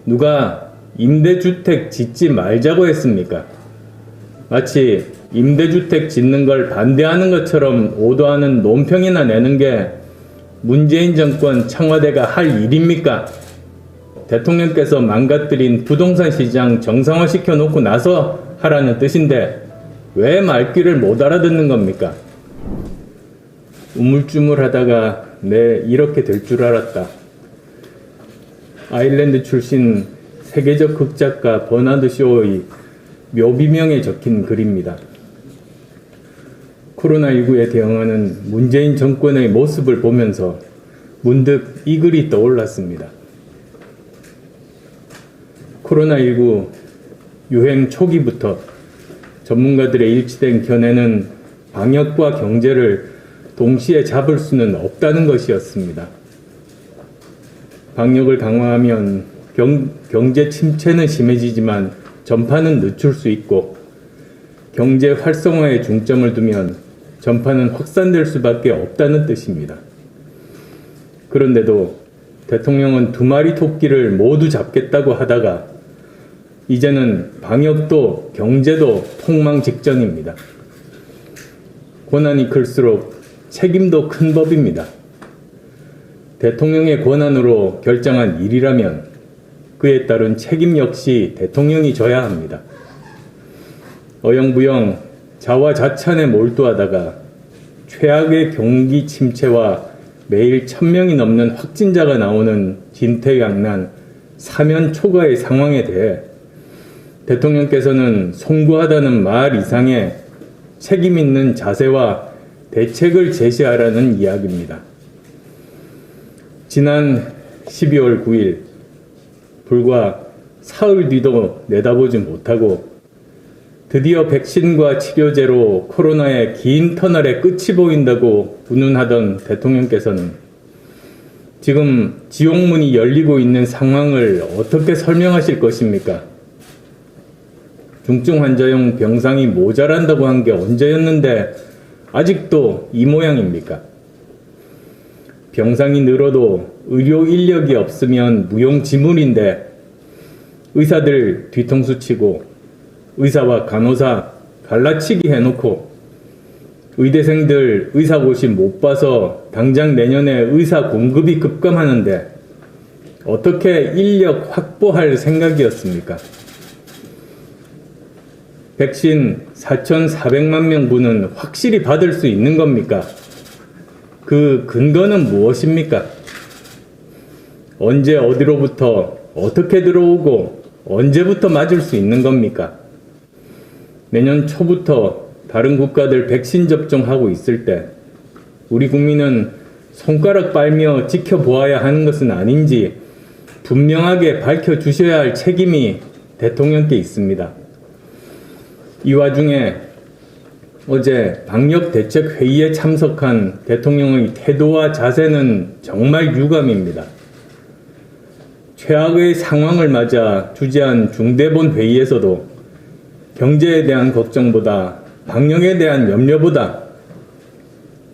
누가 임대주택 짓지 말자고 했습니까? 마치 임대주택 짓는 걸 반대하는 것처럼 오도하는 논평이나 내는 게 문재인 정권 청와대가 할 일입니까? 대통령께서 망가뜨린 부동산 시장 정상화시켜 놓고 나서 하라는 뜻인데 왜 말귀를 못 알아듣는 겁니까? 우물쭈물하다가 내 이렇게 될 줄 알았다. 아일랜드 출신 세계적 극작가 버나드 쇼의 묘비명에 적힌 글입니다. 코로나19에 대응하는 문재인 정권의 모습을 보면서 문득 이 글이 떠올랐습니다. 코로나19 유행 초기부터 전문가들의 일치된 견해는 방역과 경제를 동시에 잡을 수는 없다는 것이었습니다. 방역을 강화하면 경제 침체는 심해지지만 전파는 늦출 수 있고 경제 활성화에 중점을 두면 전파는 확산될 수밖에 없다는 뜻입니다. 그런데도 대통령은 두 마리 토끼를 모두 잡겠다고 하다가 이제는 방역도 경제도 폭망 직전입니다. 권한이 클수록 책임도 큰 법입니다. 대통령의 권한으로 결정한 일이라면 그에 따른 책임 역시 대통령이 져야 합니다. 어영부영 자화자찬에 몰두하다가 최악의 경기 침체와 매일 1000명이 넘는 확진자가 나오는 진퇴양난 사면 초과의 상황에 대해 대통령께서는 송구하다는 말 이상의 책임 있는 자세와 대책을 제시하라는 이야기입니다. 지난 12월 9일 불과 사흘 뒤도 내다보지 못하고 드디어 백신과 치료제로 코로나의 긴 터널의 끝이 보인다고 운운하던 대통령께서는 지금 지옥문이 열리고 있는 상황을 어떻게 설명하실 것입니까? 중증 환자용 병상이 모자란다고 한 게 언제였는데 아직도 이 모양입니까? 병상이 늘어도 의료 인력이 없으면 무용지물인데 의사들 뒤통수 치고 의사와 간호사 갈라치기 해놓고 의대생들 의사고시 못 봐서 당장 내년에 의사 공급이 급감하는데 어떻게 인력 확보할 생각이었습니까? 백신 4,400만 명분은 확실히 받을 수 있는 겁니까? 그 근거는 무엇입니까? 언제 어디로부터 어떻게 들어오고 언제부터 맞을 수 있는 겁니까? 내년 초부터 다른 국가들 백신 접종하고 있을 때 우리 국민은 손가락 빨며 지켜보아야 하는 것은 아닌지 분명하게 밝혀주셔야 할 책임이 대통령께 있습니다. 이 와중에 어제 방역대책회의에 참석한 대통령의 태도와 자세는 정말 유감입니다. 최악의 상황을 맞아 주재한 중대본 회의에서도 경제에 대한 걱정보다 방역에 대한 염려보다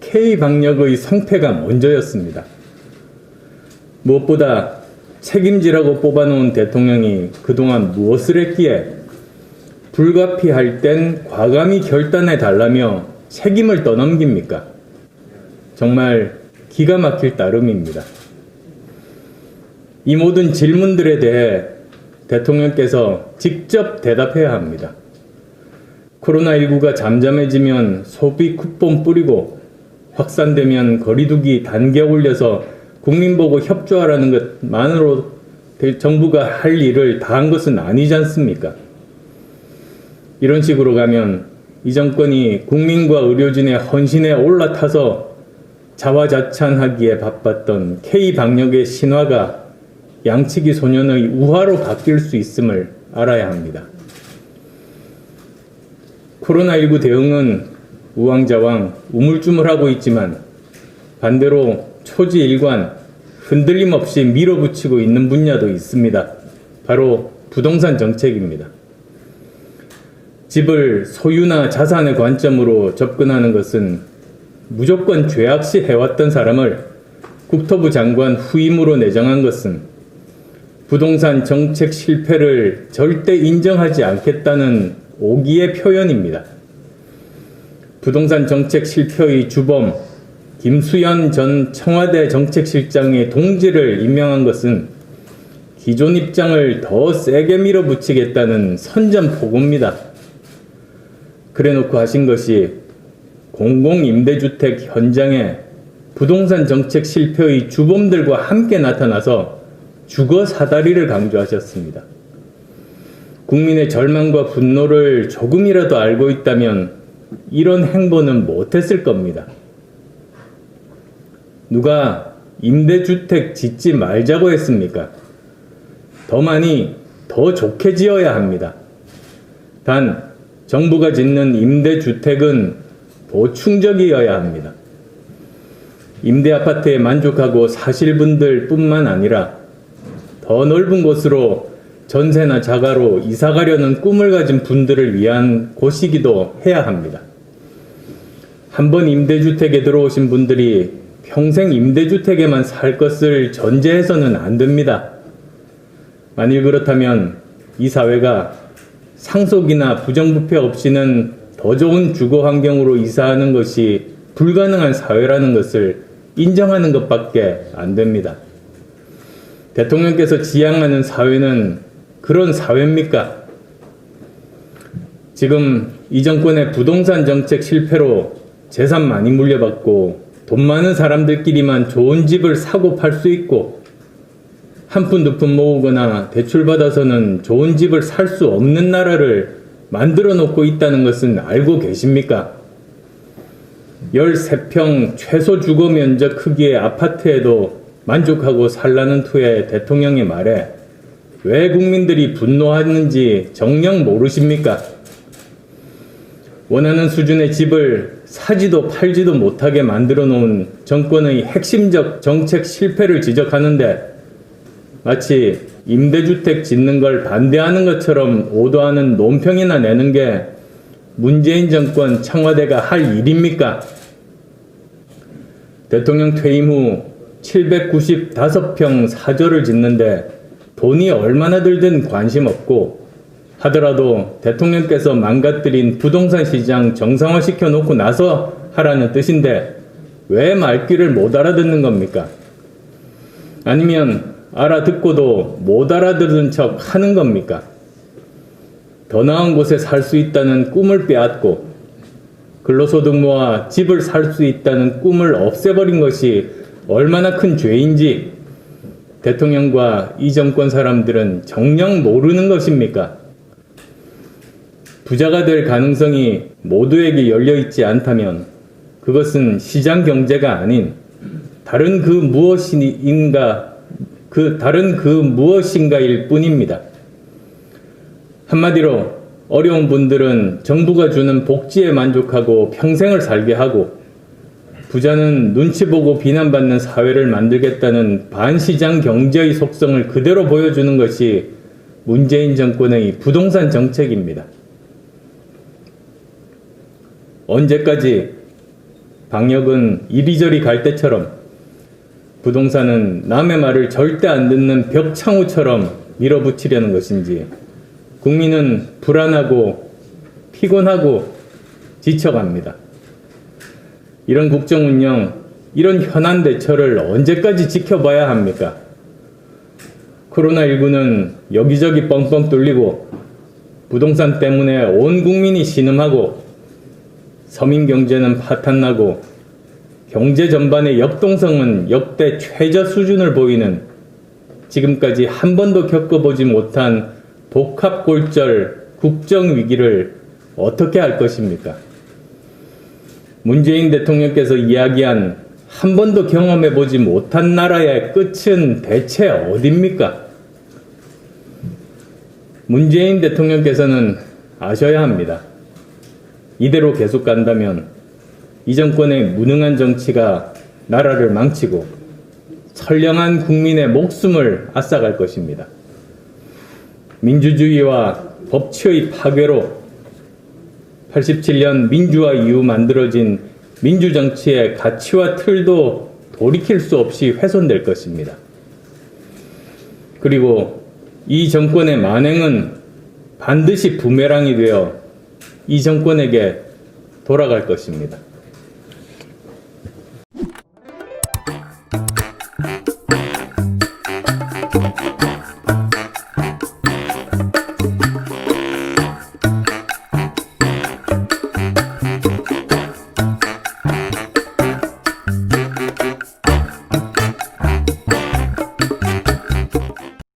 K방역의 성패가 먼저였습니다. 무엇보다 책임지라고 뽑아놓은 대통령이 그동안 무엇을 했기에 불가피할 땐 과감히 결단해 달라며 책임을 떠넘깁니까? 정말 기가 막힐 따름입니다. 이 모든 질문들에 대해 대통령께서 직접 대답해야 합니다. 코로나19가 잠잠해지면 소비 쿠폰 뿌리고 확산되면 거리두기 단계 올려서 국민 보고 협조하라는 것만으로 정부가 할 일을 다 한 것은 아니지 않습니까? 이런 식으로 가면 이 정권이 국민과 의료진의 헌신에 올라타서 자화자찬하기에 바빴던 K방역의 신화가 양치기 소년의 우화로 바뀔 수 있음을 알아야 합니다. 코로나19 대응은 우왕좌왕 우물쭈물하고 있지만 반대로 초지일관 흔들림 없이 밀어붙이고 있는 분야도 있습니다. 바로 부동산 정책입니다. 집을 소유나 자산의 관점으로 접근하는 것은 무조건 죄악시 해왔던 사람을 국토부 장관 후임으로 내정한 것은 부동산 정책 실패를 절대 인정하지 않겠다는 오기의 표현입니다. 부동산 정책 실패의 주범 김수현 전 청와대 정책실장의 동지를 임명한 것은 기존 입장을 더 세게 밀어붙이겠다는 선전포고입니다. 그래놓고 하신 것이 공공임대주택 현장에 부동산 정책 실패의 주범들과 함께 나타나서 주거 사다리를 강조하셨습니다. 국민의 절망과 분노를 조금이라도 알고 있다면 이런 행보는 못했을 겁니다. 누가 임대주택 짓지 말자고 했습니까? 더 많이, 더 좋게 지어야 합니다. 단, 정부가 짓는 임대주택은 보충적이어야 합니다. 임대아파트에 만족하고 사실 분들 뿐만 아니라 더 넓은 곳으로 전세나 자가로 이사가려는 꿈을 가진 분들을 위한 곳이기도 해야 합니다. 한번 임대주택에 들어오신 분들이 평생 임대주택에만 살 것을 전제해서는 안 됩니다. 만일 그렇다면 이 사회가 상속이나 부정부패 없이는 더 좋은 주거 환경으로 이사하는 것이 불가능한 사회라는 것을 인정하는 것밖에 안 됩니다. 대통령께서 지향하는 사회는 그런 사회입니까? 지금 이 정권의 부동산 정책 실패로 재산 많이 물려받고 돈 많은 사람들끼리만 좋은 집을 사고 팔 수 있고 한 푼 두 푼 모으거나 대출받아서는 좋은 집을 살 수 없는 나라를 만들어 놓고 있다는 것은 알고 계십니까? 13평 최소 주거 면적 크기의 아파트에도 만족하고 살라는 투의 대통령의 말에 왜 국민들이 분노하는지 정녕 모르십니까? 원하는 수준의 집을 사지도 팔지도 못하게 만들어 놓은 정권의 핵심적 정책 실패를 지적하는데 마치 임대주택 짓는 걸 반대하는 것처럼 오도하는 논평이나 내는 게 문재인 정권 청와대가 할 일입니까? 대통령 퇴임 후 795평 사저를 짓는데 돈이 얼마나 들든 관심 없고 하더라도 대통령께서 망가뜨린 부동산 시장 정상화시켜 놓고 나서 하라는 뜻인데 왜 말귀를 못 알아듣는 겁니까? 아니면 알아듣고도 못 알아들은 척 하는 겁니까? 더 나은 곳에 살 수 있다는 꿈을 빼앗고 근로소득 모아 집을 살 수 있다는 꿈을 없애버린 것이 얼마나 큰 죄인지 대통령과 이 정권 사람들은 정녕 모르는 것입니까? 부자가 될 가능성이 모두에게 열려있지 않다면 그것은 시장 경제가 아닌 다른 그 무엇인가일 뿐입니다. 한마디로 어려운 분들은 정부가 주는 복지에 만족하고 평생을 살게 하고 부자는 눈치 보고 비난받는 사회를 만들겠다는 반시장 경제의 속성을 그대로 보여주는 것이 문재인 정권의 부동산 정책입니다. 언제까지 방역은 이리저리 갈 때처럼 부동산은 남의 말을 절대 안 듣는 벽창호처럼 밀어붙이려는 것인지 국민은 불안하고 피곤하고 지쳐갑니다. 이런 국정운영, 이런 현안 대처를 언제까지 지켜봐야 합니까? 코로나19는 여기저기 뻥뻥 뚫리고 부동산 때문에 온 국민이 신음하고 서민 경제는 파탄나고 경제 전반의 역동성은 역대 최저 수준을 보이는 지금까지 한 번도 겪어보지 못한 복합골절 국정위기를 어떻게 할 것입니까? 문재인 대통령께서 이야기한 한 번도 경험해보지 못한 나라의 끝은 대체 어디입니까? 문재인 대통령께서는 아셔야 합니다. 이대로 계속 간다면 이 정권의 무능한 정치가 나라를 망치고 선량한 국민의 목숨을 앗아갈 것입니다. 민주주의와 법치의 파괴로 87년 민주화 이후 만들어진 민주정치의 가치와 틀도 돌이킬 수 없이 훼손될 것입니다. 그리고 이 정권의 만행은 반드시 부메랑이 되어 이 정권에게 돌아갈 것입니다.